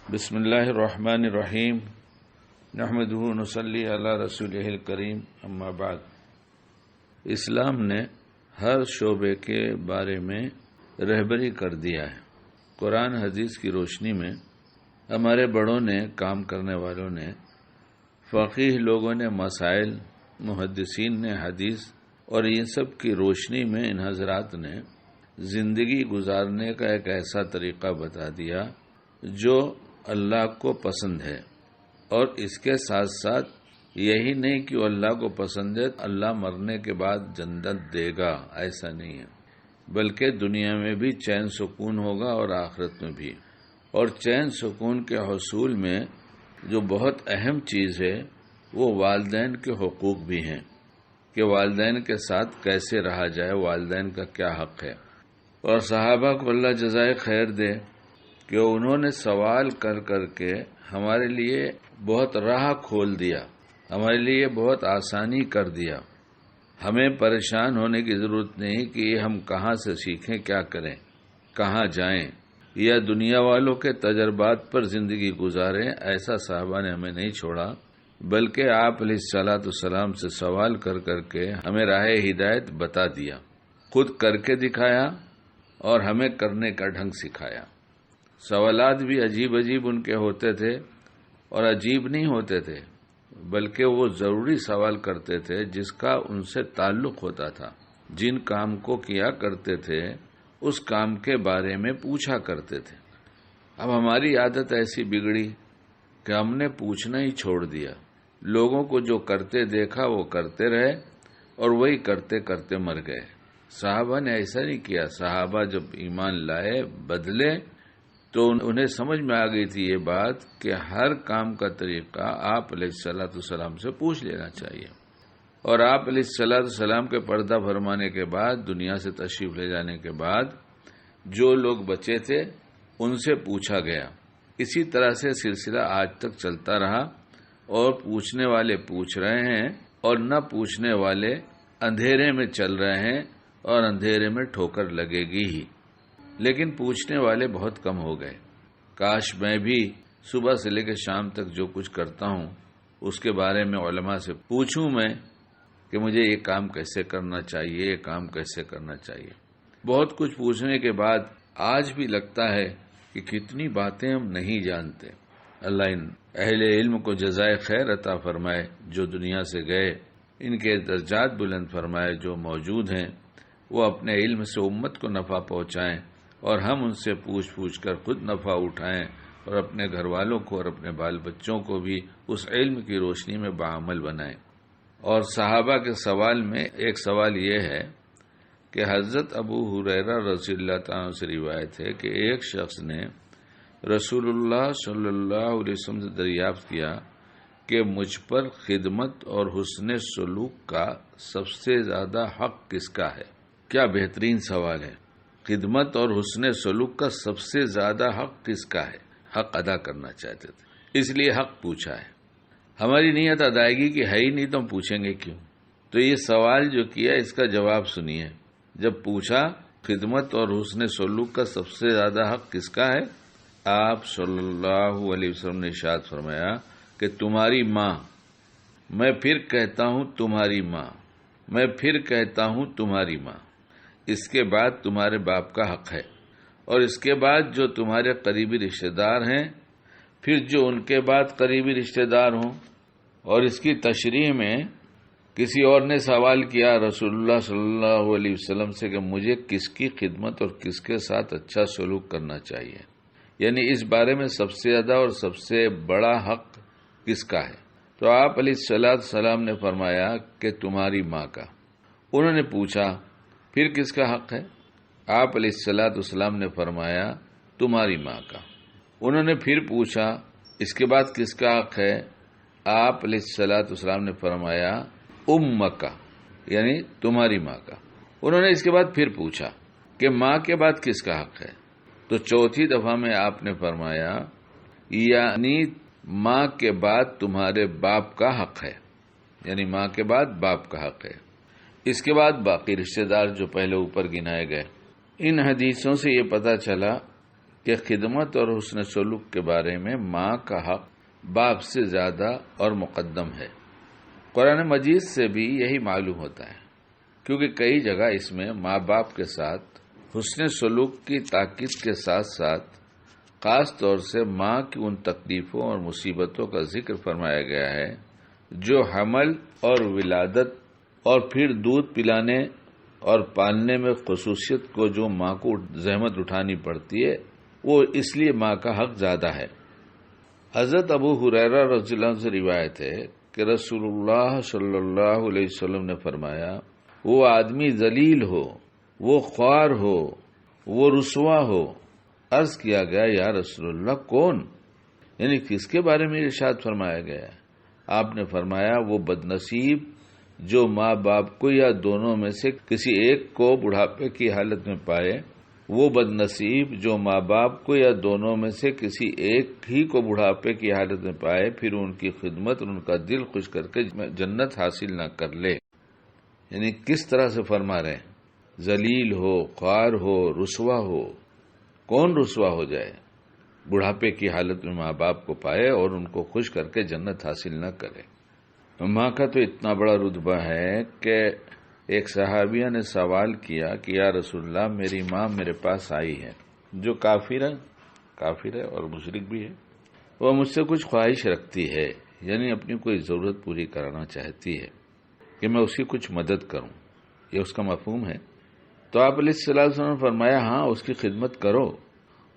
بسم اللہ الرحمن الرحیم نحمدہ ونصلی علی رسولہ الکریم اما بعد۔ اسلام نے ہر شعبے کے بارے میں رہبری کر دیا ہے۔ قرآن حدیث کی روشنی میں ہمارے بڑوں نے، کام کرنے والوں نے، فقیہ لوگوں نے مسائل، محدثین نے حدیث، اور ان سب کی روشنی میں ان حضرات نے زندگی گزارنے کا ایک ایسا طریقہ بتا دیا جو اللہ کو پسند ہے۔ اور اس کے ساتھ ساتھ یہی نہیں کہ وہ اللہ کو پسند ہے اللہ مرنے کے بعد جنت دے گا، ایسا نہیں ہے، بلکہ دنیا میں بھی چین سکون ہوگا اور آخرت میں بھی۔ اور چین سکون کے حصول میں جو بہت اہم چیز ہے وہ والدین کے حقوق بھی ہیں کہ والدین کے ساتھ کیسے رہا جائے، والدین کا کیا حق ہے۔ اور صحابہ کو اللہ جزائے خیر دے کہ انہوں نے سوال کر کر کے ہمارے لیے بہت راہ کھول دیا، ہمارے لیے بہت آسانی کر دیا۔ ہمیں پریشان ہونے کی ضرورت نہیں کہ ہم کہاں سے سیکھیں، کیا کریں، کہاں جائیں، یا دنیا والوں کے تجربات پر زندگی گزاریں۔ ایسا صحابہ نے ہمیں نہیں چھوڑا، بلکہ آپ علیہ الصلوۃ والسلام سے سوال کر کر کے ہمیں راہ ہدایت بتا دیا، خود کر کے دکھایا اور ہمیں کرنے کا ڈھنگ سکھایا۔ سوالات بھی عجیب عجیب ان کے ہوتے تھے، اور عجیب نہیں ہوتے تھے بلکہ وہ ضروری سوال کرتے تھے جس کا ان سے تعلق ہوتا تھا۔ جن کام کو کیا کرتے تھے اس کام کے بارے میں پوچھا کرتے تھے۔ اب ہماری عادت ایسی بگڑی کہ ہم نے پوچھنا ہی چھوڑ دیا، لوگوں کو جو کرتے دیکھا وہ کرتے رہے اور وہی کرتے کرتے مر گئے۔ صحابہ نے ایسا نہیں کیا۔ صحابہ جب ایمان لائے، بدلے، تو انہیں سمجھ میں آ گئی تھی یہ بات کہ ہر کام کا طریقہ آپ علیہ الصلوۃ والسلام سے پوچھ لینا چاہیے۔ اور آپ علیہ الصلوۃ والسلام کے پردہ فرمانے کے بعد، دنیا سے تشریف لے جانے کے بعد، جو لوگ بچے تھے ان سے پوچھا گیا۔ اسی طرح سے سلسلہ آج تک چلتا رہا، اور پوچھنے والے پوچھ رہے ہیں اور نہ پوچھنے والے اندھیرے میں چل رہے ہیں، اور اندھیرے میں ٹھوکر لگے گی ہی۔ لیکن پوچھنے والے بہت کم ہو گئے۔ کاش میں بھی صبح سے لے کے شام تک جو کچھ کرتا ہوں اس کے بارے میں علماء سے پوچھوں میں کہ مجھے یہ کام کیسے کرنا چاہیے، یہ کام کیسے کرنا چاہیے۔ بہت کچھ پوچھنے کے بعد آج بھی لگتا ہے کہ کتنی باتیں ہم نہیں جانتے۔ اللہ ان اہل علم کو جزائے خیر عطا فرمائے جو دنیا سے گئے، ان کے درجات بلند فرمائے۔ جو موجود ہیں وہ اپنے علم سے امت کو نفع پہنچائیں، اور ہم ان سے پوچھ کر خود نفع اٹھائیں، اور اپنے گھر والوں کو اور اپنے بال بچوں کو بھی اس علم کی روشنی میں باعمل بنائیں۔ اور صحابہ کے سوال میں ایک سوال یہ ہے کہ حضرت ابو ہریرہ رضی اللہ تعالیٰ عنہ سے روایت ہے کہ ایک شخص نے رسول اللہ صلی اللہ علیہ وسلم سے دریافت کیا کہ مجھ پر خدمت اور حسن سلوک کا سب سے زیادہ حق کس کا ہے؟ کیا بہترین سوال ہے۔ خدمت اور حسن سلوک کا سب سے زیادہ حق کس کا ہے؟ حق ادا کرنا چاہتے تھے، اس لیے حق پوچھا ہے۔ ہماری نیت ادائیگی کی ہے ہی نہیں تو ہم پوچھیں گے کیوں؟ تو یہ سوال جو کیا اس کا جواب سنیے۔ جب پوچھا خدمت اور حسن سلوک کا سب سے زیادہ حق کس کا ہے، آپ صلی اللہ علیہ وسلم نے ارشاد فرمایا کہ تمہاری ماں۔ میں پھر کہتا ہوں تمہاری ماں، میں پھر کہتا ہوں تمہاری ماں۔ اس کے بعد تمہارے باپ کا حق ہے، اور اس کے بعد جو تمہارے قریبی رشتہ دار ہیں، پھر جو ان کے بعد قریبی رشتہ دار ہوں۔ اور اس کی تشریح میں کسی اور نے سوال کیا رسول اللہ صلی اللہ علیہ وسلم سے کہ مجھے کس کی خدمت اور کس کے ساتھ اچھا سلوک کرنا چاہیے، یعنی اس بارے میں سب سے زیادہ اور سب سے بڑا حق کس کا ہے؟ تو آپ علیہ الصلوۃ والسلام نے فرمایا کہ تمہاری ماں کا۔ انہوں نے پوچھا پھر کس کا حق ہے؟ آپ علیہ الصلوۃ والسلام نے فرمایا تمہاری ماں کا۔ انہوں نے پھر پوچھا اس کے بعد کس کا حق ہے؟ آپ علیہ الصلوۃ والسلام نے فرمایا امک کا، یعنی تمہاری ماں کا۔ انہوں نے اس کے بعد پھر پوچھا کہ ماں کے بعد کس کا حق ہے؟ تو چوتھی دفعہ میں آپ نے فرمایا یعنی ماں کے بعد تمہارے باپ کا حق ہے، یعنی ماں کے بعد باپ کا حق ہے۔ اس کے بعد باقی رشتہ دار جو پہلے اوپر گنائے گئے۔ ان حدیثوں سے یہ پتہ چلا کہ خدمت اور حسن سلوک کے بارے میں ماں کا حق باپ سے زیادہ اور مقدم ہے۔ قرآن مجید سے بھی یہی معلوم ہوتا ہے، کیونکہ کئی جگہ اس میں ماں باپ کے ساتھ حسن سلوک کی تاکید کے ساتھ ساتھ خاص طور سے ماں کی ان تکلیفوں اور مصیبتوں کا ذکر فرمایا گیا ہے جو حمل اور ولادت اور پھر دودھ پلانے اور پالنے میں خصوصیت کو جو ماں کو زحمت اٹھانی پڑتی ہے، وہ اس لیے ماں کا حق زیادہ ہے۔ حضرت ابو ہریرہ رضی اللہ عنہ سے روایت ہے کہ رسول اللہ صلی اللہ علیہ وسلم نے فرمایا، وہ آدمی ذلیل ہو، وہ خوار ہو، وہ رسوا ہو۔ عرض کیا گیا، یا رسول اللہ کون؟ یعنی کس کے بارے میں ارشاد فرمایا گیا ہے؟ آپ نے فرمایا، وہ بدنصیب جو ماں باپ کو یا دونوں میں سے کسی ایک کو بڑھاپے کی حالت میں پائے، وہ بدنصیب جو ماں باپ کو یا دونوں میں سے کسی ایک ہی کو بڑھاپے کی حالت میں پائے، پھر ان کی خدمت اور ان کا دل خوش کر کے جنت حاصل نہ کر لے۔ یعنی کس طرح سے فرما رہے ہیں؟ ذلیل ہو، خوار ہو، رسوا ہو۔ کون رسوا ہو جائے؟ بڑھاپے کی حالت میں ماں باپ کو پائے اور ان کو خوش کر کے جنت حاصل نہ کرے۔ ماں کا تو اتنا بڑا رتبہ ہے کہ ایک صحابیہ نے سوال کیا کہ یا رسول اللہ، میری ماں میرے پاس آئی ہے جو کافر ہے اور مشرک بھی ہے، وہ مجھ سے کچھ خواہش رکھتی ہے، یعنی اپنی کوئی ضرورت پوری کرانا چاہتی ہے کہ میں اس کی کچھ مدد کروں، یہ اس کا مفہوم ہے۔ تو آپ علیہ الصلوۃ والسلام نے فرمایا، ہاں اس کی خدمت کرو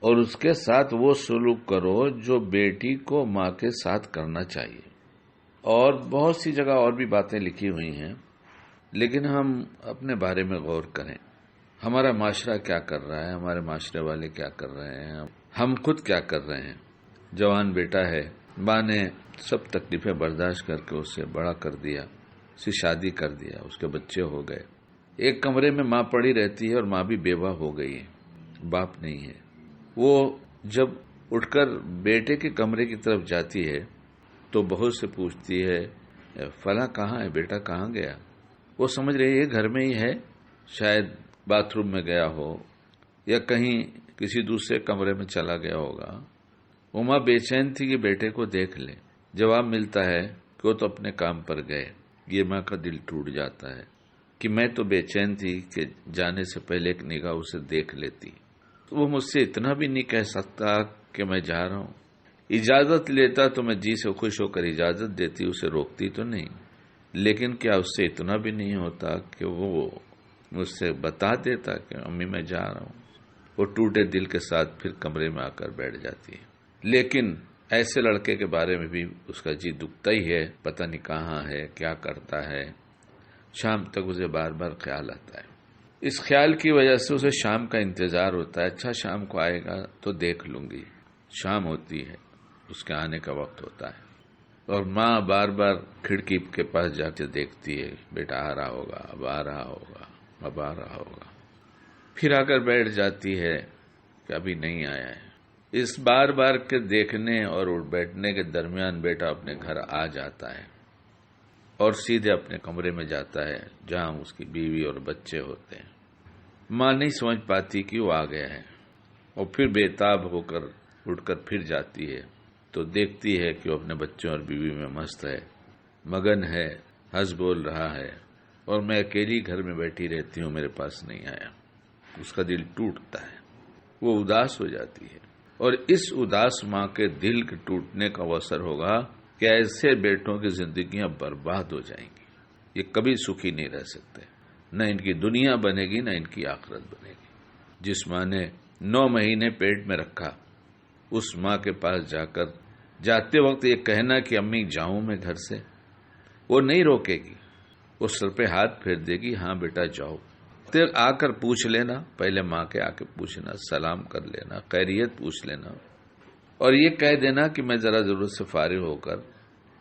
اور اس کے ساتھ وہ سلوک کرو جو بیٹی کو ماں کے ساتھ کرنا چاہیے۔ اور بہت سی جگہ اور بھی باتیں لکھی ہوئی ہیں، لیکن ہم اپنے بارے میں غور کریں، ہمارا معاشرہ کیا کر رہا ہے، ہمارے معاشرے والے کیا کر رہے ہیں، ہم خود کیا کر رہے ہیں۔ جوان بیٹا ہے، ماں نے سب تکلیفیں برداشت کر کے اسے بڑا کر دیا، اسے شادی کر دیا، اس کے بچے ہو گئے، ایک کمرے میں ماں پڑی رہتی ہے اور ماں بھی بیوہ ہو گئی ہے، باپ نہیں ہے۔ وہ جب اٹھ کر بیٹے کے کمرے کی طرف جاتی ہے تو بہت سے پوچھتی ہے، فلاں کہاں ہے، بیٹا کہاں گیا؟ وہ سمجھ رہی ہے گھر میں ہی ہے، شاید باتھ روم میں گیا ہو یا کہیں کسی دوسرے کمرے میں چلا گیا ہوگا۔ وہ ماں بے چین تھی کہ بیٹے کو دیکھ لے، جواب ملتا ہے کہ وہ تو اپنے کام پر گئے۔ یہ ماں کا دل ٹوٹ جاتا ہے کہ میں تو بے چین تھی کہ جانے سے پہلے ایک نگاہ اسے دیکھ لیتی۔ تو وہ مجھ سے اتنا بھی نہیں کہہ سکتا کہ میں جا رہا ہوں، اجازت لیتا تو میں جی سے خوش ہو کر اجازت دیتی، اسے روکتی تو نہیں، لیکن کیا اس سے اتنا بھی نہیں ہوتا کہ وہ مجھ سے بتا دیتا کہ امی میں جا رہا ہوں؟ وہ ٹوٹے دل کے ساتھ پھر کمرے میں آ کر بیٹھ جاتی ہے۔ لیکن ایسے لڑکے کے بارے میں بھی اس کا جی دکھتا ہی ہے، پتہ نہیں کہاں ہے، کیا کرتا ہے، شام تک اسے بار بار خیال آتا ہے۔ اس خیال کی وجہ سے اسے شام کا انتظار ہوتا ہے، اچھا شام کو آئے گا تو دیکھ لوں گی۔ شام ہوتی ہے، اس کے آنے کا وقت ہوتا ہے اور ماں بار بار کھڑکی کے پاس جا کے دیکھتی ہے، بیٹا آ رہا ہوگا، اب آ رہا ہوگا، اب آ رہا ہوگا، پھر آ کر بیٹھ جاتی ہے کہ ابھی نہیں آیا ہے۔ اس بار بار کے دیکھنے اور اٹھ بیٹھنے کے درمیان بیٹا اپنے گھر آ جاتا ہے اور سیدھے اپنے کمرے میں جاتا ہے جہاں اس کی بیوی اور بچے ہوتے ہیں۔ ماں نہیں سمجھ پاتی کہ وہ آ گیا ہے اور پھر بے تاب ہو کر اٹھ کر پھر جاتی ہے تو دیکھتی ہے کہ وہ اپنے بچوں اور بیوی میں مست ہے، مگن ہے، ہنس بول رہا ہے، اور میں اکیلی گھر میں بیٹھی رہتی ہوں، میرے پاس نہیں آیا۔ اس کا دل ٹوٹتا ہے، وہ اداس ہو جاتی ہے، اور اس اداس ماں کے دل کے ٹوٹنے کا وہ اثر ہوگا کہ ایسے بیٹوں کی زندگیاں برباد ہو جائیں گی، یہ کبھی سکھی نہیں رہ سکتے، نہ ان کی دنیا بنے گی نہ ان کی آخرت بنے گی۔ جس ماں نے 9 مہینے پیٹ میں رکھا، اس ماں کے پاس جا کر جاتے وقت یہ کہنا کہ امی جاؤں میں گھر سے، وہ نہیں روکے گی، وہ سر پہ ہاتھ پھیر دے گی، ہاں بیٹا جاؤ، پھر آ کر پوچھ لینا، پہلے ماں کے آ کے پوچھنا، سلام کر لینا، خیریت پوچھ لینا، اور یہ کہہ دینا کہ میں ذرا ضرورت سے فارغ ہو کر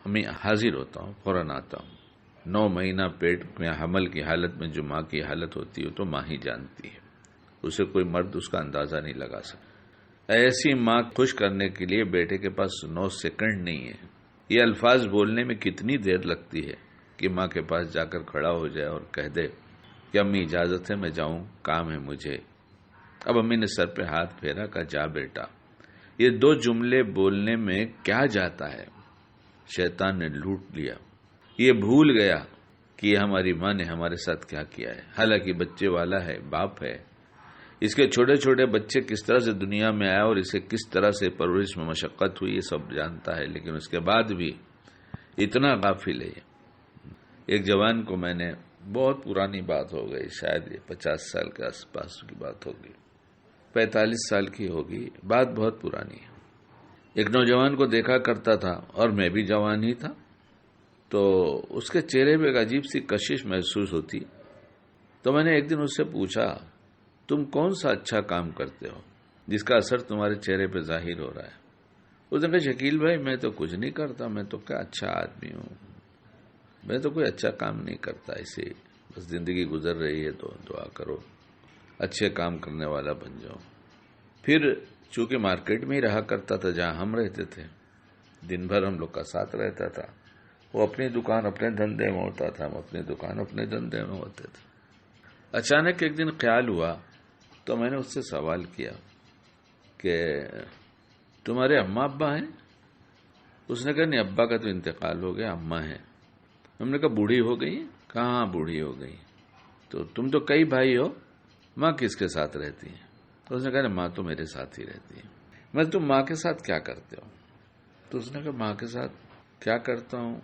امی حاضر ہوتا ہوں، فوراً آتا ہوں۔ 9 مہینہ پیٹ میں حمل کی حالت میں جو ماں کی حالت ہوتی ہے تو ماں ہی جانتی ہے، اسے کوئی مرد اس کا اندازہ نہیں لگا سکتا۔ ایسی ماں خوش کرنے کے لیے بیٹے کے پاس 9 سیکنڈ نہیں ہے۔ یہ الفاظ بولنے میں کتنی دیر لگتی ہے کہ ماں کے پاس جا کر کھڑا ہو جائے اور کہہ دے کہ امی اجازت ہے میں جاؤں، کام ہے مجھے، اب امی نے سر پہ ہاتھ پھیرا، کہا جا بیٹا، یہ 2 جملے بولنے میں کیا جاتا ہے؟ شیطان نے لوٹ لیا، یہ بھول گیا کہ یہ ہماری ماں نے ہمارے ساتھ کیا کیا ہے، حالانکہ بچے والا ہے، باپ ہے، اس کے چھوٹے چھوٹے بچے کس طرح سے دنیا میں آیا اور اسے کس طرح سے پرورش میں مشقت ہوئی، یہ سب جانتا ہے، لیکن اس کے بعد بھی اتنا غافل ہے۔ ایک جوان کو میں نے، بہت پرانی بات ہو گئی، شاید یہ 50 سال کے آس پاس کی بات ہوگی، 45 سال کی ہوگی، بات بہت پرانی ہے۔ ایک نوجوان کو دیکھا کرتا تھا اور میں بھی جوان ہی تھا، تو اس کے چہرے پہ ایک عجیب سی کشش محسوس ہوتی، تو میں نے ایک دن اس سے پوچھا تم کون سا اچھا کام کرتے ہو جس کا اثر تمہارے چہرے پہ ظاہر ہو رہا ہے؟ اس نے کہا شکیل بھائی میں تو کچھ نہیں کرتا، میں تو کیا اچھا آدمی ہوں، میں تو کوئی اچھا کام نہیں کرتا، اسے بس زندگی گزر رہی ہے تو دعا کرو اچھے کام کرنے والا بن جاؤ۔ پھر چونکہ مارکیٹ میں ہی رہا کرتا تھا جہاں ہم رہتے تھے، دن بھر ہم لوگ کا ساتھ رہتا تھا، وہ اپنی دکان اپنے دھندے میں ہوتا تھا، ہم اپنی دکان اپنے دھندے میں ہوتے تھے۔ اچانک ایک دن خیال ہوا تو میں نے اس سے سوال کیا کہ تمہارے اماں ابا ہیں؟ اس نے کہا نہیں، ابا کا تو انتقال ہو گیا، اماں ہیں۔ ہم نے کہا بوڑھی ہو گئی؟ کہاں بوڑھی ہو گئی، تو تم تو کئی بھائی ہو، ماں کس کے ساتھ رہتی ہے؟ تو اس نے کہا ماں تو میرے ساتھ ہی رہتی ہے۔ میں تم ماں کے ساتھ کیا کرتے ہو؟ تو اس نے کہا ماں کے ساتھ کیا کرتا ہوں؟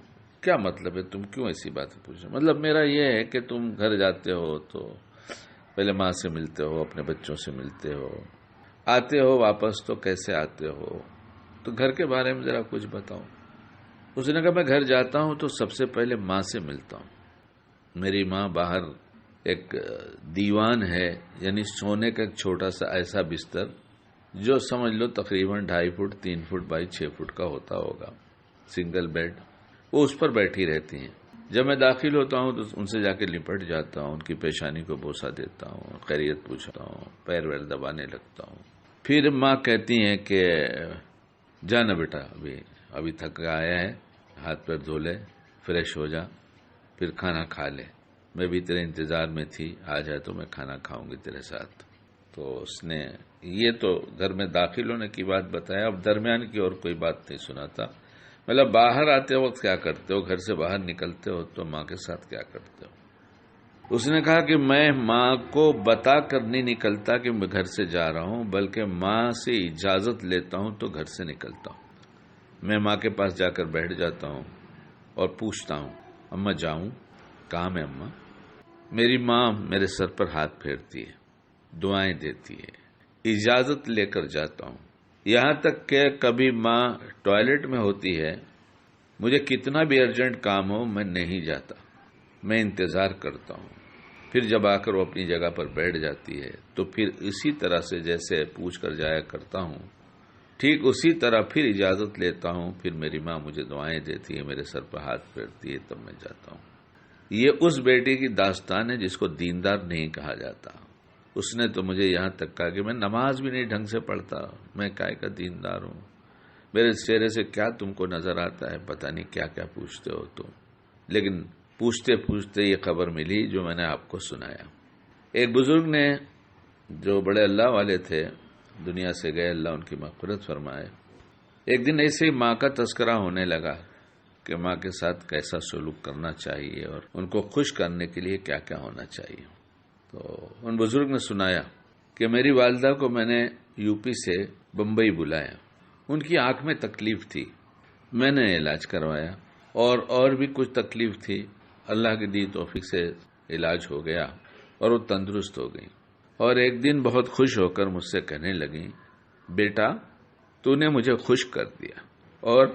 کیا مطلب ہے، تم کیوں ایسی بات پوچھ رہے؟ مطلب میرا یہ ہے کہ تم گھر جاتے ہو تو پہلے ماں سے ملتے ہو، اپنے بچوں سے ملتے ہو، آتے ہو واپس تو کیسے آتے ہو، تو گھر کے بارے میں ذرا کچھ بتاؤ۔ اس نے کہا میں گھر جاتا ہوں تو سب سے پہلے ماں سے ملتا ہوں۔ میری ماں باہر ایک دیوان ہے، یعنی سونے کا ایک چھوٹا سا ایسا بستر جو سمجھ لو تقریباً 2.5 فٹ 3 فٹ بائی 6 فٹ کا ہوتا ہوگا، سنگل بیڈ، وہ اس پر بیٹھی رہتی ہیں۔ جب میں داخل ہوتا ہوں تو ان سے جا کے لپٹ جاتا ہوں، ان کی پیشانی کو بوسہ دیتا ہوں، خیریت پوچھتا ہوں، پیر ویر دبانے لگتا ہوں۔ پھر ماں کہتی ہیں کہ جانا بیٹا، ابھی تھک آیا ہے، ہاتھ پیر دھو لے، فریش ہو جا، پھر کھانا کھا لے، میں بھی تیرے انتظار میں تھی، آ جائے تو میں کھانا کھاؤں گی تیرے ساتھ۔ تو اس نے یہ تو گھر میں داخل ہونے کی بات بتایا، اب درمیان کی اور کوئی بات نہیں سناتا۔ مطلب باہر آتے وقت کیا کرتے ہو، گھر سے باہر نکلتے ہو تو ماں کے ساتھ کیا کرتے ہو؟ اس نے کہا کہ میں ماں کو بتا کر نہیں نکلتا کہ میں گھر سے جا رہا ہوں، بلکہ ماں سے اجازت لیتا ہوں تو گھر سے نکلتا ہوں۔ میں ماں کے پاس جا کر بیٹھ جاتا ہوں اور پوچھتا ہوں اماں جاؤں؟ کام ہے اماں؟ میری ماں میرے سر پر ہاتھ پھیرتی ہے، دعائیں دیتی ہے، اجازت لے کر جاتا ہوں۔ یہاں تک کہ کبھی ماں ٹوائلٹ میں ہوتی ہے، مجھے کتنا بھی ارجنٹ کام ہو میں نہیں جاتا، میں انتظار کرتا ہوں۔ پھر جب آ کر وہ اپنی جگہ پر بیٹھ جاتی ہے تو پھر اسی طرح سے جیسے پوچھ کر جایا کرتا ہوں، ٹھیک اسی طرح پھر اجازت لیتا ہوں، پھر میری ماں مجھے دعائیں دیتی ہے، میرے سر پر ہاتھ پھیرتی ہے، تب میں جاتا ہوں۔ یہ اس بیٹی کی داستان ہے جس کو دیندار نہیں کہا جاتا۔ اس نے تو مجھے یہاں تک کہا کہ میں نماز بھی نہیں ڈھنگ سے پڑھتا، میں کائے کا دیندار ہوں، میرے چہرے سے کیا تم کو نظر آتا ہے، پتہ نہیں کیا کیا پوچھتے ہو تم۔ لیکن پوچھتے پوچھتے یہ خبر ملی جو میں نے آپ کو سنایا۔ ایک بزرگ نے جو بڑے اللہ والے تھے، دنیا سے گئے، اللہ ان کی مغفرت فرمائے، ایک دن ایسے ہی ماں کا تذکرہ ہونے لگا کہ ماں کے ساتھ کیسا سلوک کرنا چاہیے اور ان کو خوش کرنے کے لیے کیا کیا ہونا چاہیے۔ تو ان بزرگ نے سنایا کہ میری والدہ کو میں نے یو پی سے بمبئی بلایا، ان کی آنکھ میں تکلیف تھی، میں نے علاج کروایا، اور بھی کچھ تکلیف تھی، اللہ کی دی توفیق سے علاج ہو گیا اور وہ تندرست ہو گئی۔ اور ایک دن بہت خوش ہو کر مجھ سے کہنے لگی بیٹا تو نے مجھے خوش کر دیا اور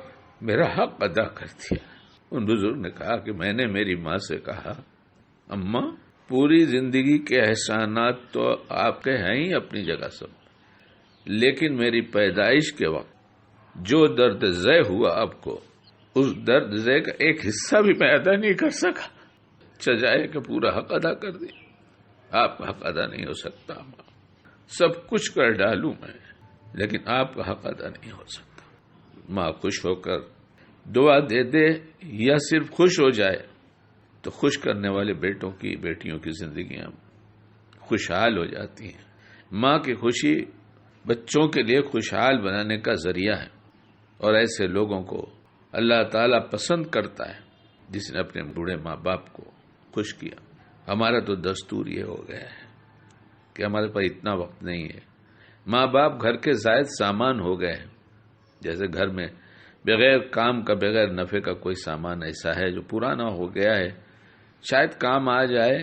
میرا حق ادا کر دیا۔ ان بزرگ نے کہا کہ میں نے میری ماں سے کہا اماں پوری زندگی کے احسانات تو آپ کے ہیں ہی اپنی جگہ سب، لیکن میری پیدائش کے وقت جو درد زے ہوا آپ کو، اس درد زے کا ایک حصہ بھی میں ادا نہیں کر سکا، سجائے کہ پورا حق ادا کر دی۔ آپ کا حق ادا نہیں ہو سکتا ماں، سب کچھ کر ڈالوں میں لیکن آپ کا حق ادا نہیں ہو سکتا۔ ماں خوش ہو کر دعا دے دے یا صرف خوش ہو جائے تو خوش کرنے والے بیٹوں کی بیٹیوں کی زندگیاں خوشحال ہو جاتی ہیں۔ ماں کی خوشی بچوں کے لیے خوشحال بنانے کا ذریعہ ہے، اور ایسے لوگوں کو اللہ تعالیٰ پسند کرتا ہے جس نے اپنے بوڑھے ماں باپ کو خوش کیا۔ ہمارا تو دستور یہ ہو گیا ہے کہ ہمارے پاس اتنا وقت نہیں ہے، ماں باپ گھر کے زائد سامان ہو گئے ہیں، جیسے گھر میں بغیر کام کا بغیر نفع کا کوئی سامان ایسا ہے جو پرانا ہو گیا ہے، شاید کام آ جائے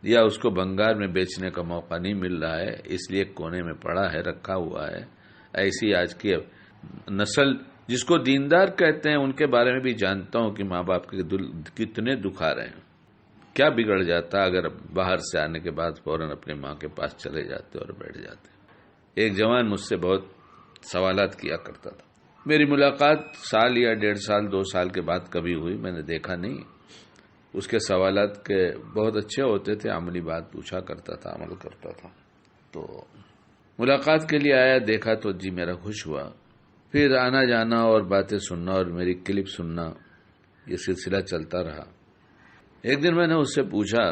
یا اس کو بنگال میں بیچنے کا موقع نہیں مل رہا ہے، اس لیے کونے میں پڑا ہے، رکھا ہوا ہے۔ ایسی آج کی نسل جس کو دیندار کہتے ہیں ان کے بارے میں بھی جانتا ہوں کہ ماں باپ کے دل کتنے دکھا رہے ہیں۔ کیا بگڑ جاتا اگر باہر سے آنے کے بعد فوراً اپنے ماں کے پاس چلے جاتے اور بیٹھ جاتے۔ ایک جوان مجھ سے بہت سوالات کیا کرتا تھا، میری ملاقات سال یا 1.5 سال 2 سال کے بعد کبھی ہوئی، میں نے دیکھا نہیں۔ اس کے سوالات کے بہت اچھے ہوتے تھے، عملی بات پوچھا کرتا تھا، عمل کرتا تھا۔ تو ملاقات کے لیے آیا، دیکھا تو جی میرا خوش ہوا، پھر آنا جانا اور باتیں سننا اور میری کلپ سننا، یہ سلسلہ چلتا رہا۔ ایک دن میں نے اس سے پوچھا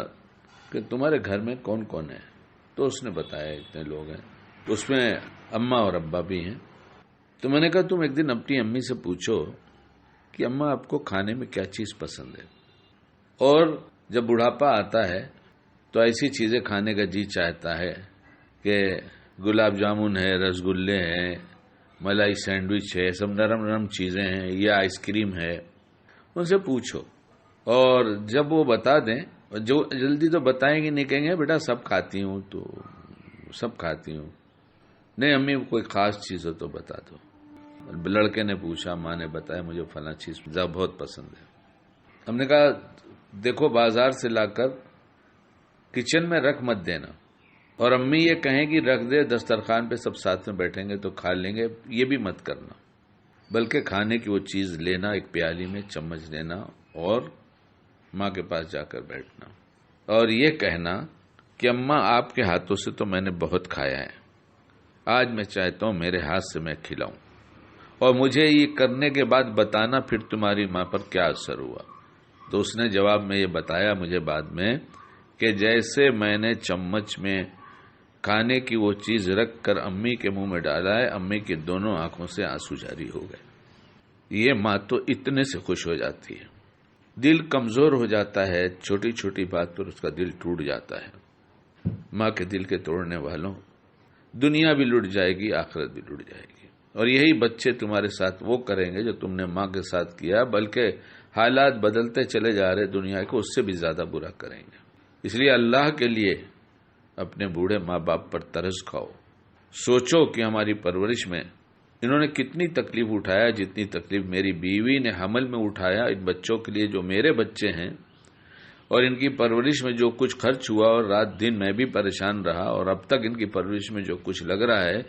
کہ تمہارے گھر میں کون کون ہے؟ تو اس نے بتایا اتنے لوگ ہیں، اس میں اماں اور ابا بھی ہیں۔ تو میں نے کہا تم ایک دن اپنی امی سے پوچھو کہ اماں آپ کو کھانے میں کیا چیز پسند ہے، اور جب بڑھاپا آتا ہے تو ایسی چیزیں کھانے کا جی چاہتا ہے کہ گلاب جامن ہے، رس گلے ہیں، ملائی سینڈوچ ہے، سب نرم نرم چیزیں ہیں، یا آئس کریم ہے، ان سے پوچھو۔ اور جب وہ بتا دیں، جو جلدی تو بتائیں گے نہیں، کہیں گے بیٹا سب کھاتی ہوں، تو سب کھاتی ہوں، نہیں امی کوئی خاص چیز ہو تو بتا دو۔ لڑکے نے پوچھا، ماں نے بتایا مجھے فلاں چیز بہت پسند ہے۔ ہم نے کہا دیکھو بازار سے لا کر کچن میں رکھ مت دینا، اور امی یہ کہیں کہ رکھ دے دسترخوان پہ سب ساتھ میں بیٹھیں گے تو کھا لیں گے، یہ بھی مت کرنا، بلکہ کھانے کی وہ چیز لینا، ایک پیالی میں چمچ لینا اور ماں کے پاس جا کر بیٹھنا، اور یہ کہنا کہ اماں آپ کے ہاتھوں سے تو میں نے بہت کھایا ہے، آج میں چاہتا ہوں میرے ہاتھ سے میں کھلاؤں، اور مجھے یہ کرنے کے بعد بتانا پھر تمہاری ماں پر کیا اثر ہوا۔ تو اس نے جواب میں یہ بتایا مجھے بعد میں کہ جیسے میں نے چمچ میں کھانے کی وہ چیز رکھ کر امی کے منہ میں ڈالا ہے، امی کی دونوں آنکھوں سے آنسو جاری ہو گئے۔ یہ ماں تو اتنے سے خوش ہو جاتی ہے، دل کمزور ہو جاتا ہے، چھوٹی چھوٹی بات پر اس کا دل ٹوٹ جاتا ہے۔ ماں کے دل کے توڑنے والوں، دنیا بھی لٹ جائے گی، آخرت بھی لٹ جائے گی، اور یہی بچے تمہارے ساتھ وہ کریں گے جو تم نے ماں کے ساتھ کیا، بلکہ حالات بدلتے چلے جا رہے دنیا کو، اس سے بھی زیادہ برا کریں گے۔ اس لیے اللہ کے لیے اپنے بوڑھے ماں باپ پر ترس کھاؤ، سوچو کہ ہماری پرورش میں انہوں نے کتنی تکلیف اٹھایا، جتنی تکلیف میری بیوی نے حمل میں اٹھایا ان بچوں کے لیے جو میرے بچے ہیں، اور ان کی پرورش میں جو کچھ خرچ ہوا، اور رات دن میں بھی پریشان رہا، اور اب تک ان کی پرورش میں جو کچھ لگ رہا ہے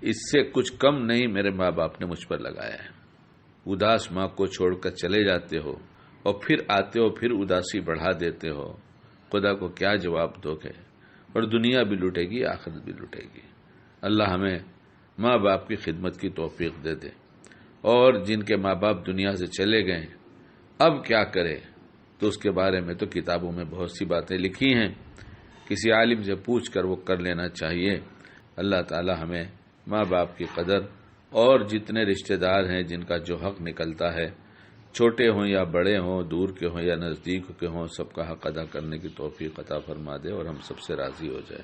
اس سے کچھ کم نہیں میرے ماں باپ نے مجھ پر لگایا ہے۔ اداس ماں کو چھوڑ کر چلے جاتے ہو اور پھر آتے ہو، پھر اداسی بڑھا دیتے ہو، خدا کو کیا جواب دو گے؟ اور دنیا بھی لوٹے گی، آخرت بھی لوٹے گی۔ اللہ ہمیں ماں باپ کی خدمت کی توفیق دے دے، اور جن کے ماں باپ دنیا سے چلے گئے اب کیا کرے، تو اس کے بارے میں تو کتابوں میں بہت سی باتیں لکھی ہیں، کسی عالم سے پوچھ کر وہ کر لینا چاہیے۔ اللہ تعالی ہمیں ماں باپ کی قدر، اور جتنے رشتہ دار ہیں جن کا جو حق نکلتا ہے، چھوٹے ہوں یا بڑے ہوں، دور کے ہوں یا نزدیک کے ہوں، سب کا حق ادا کرنے کی توفیق عطا فرما دے اور ہم سب سے راضی ہو جائے۔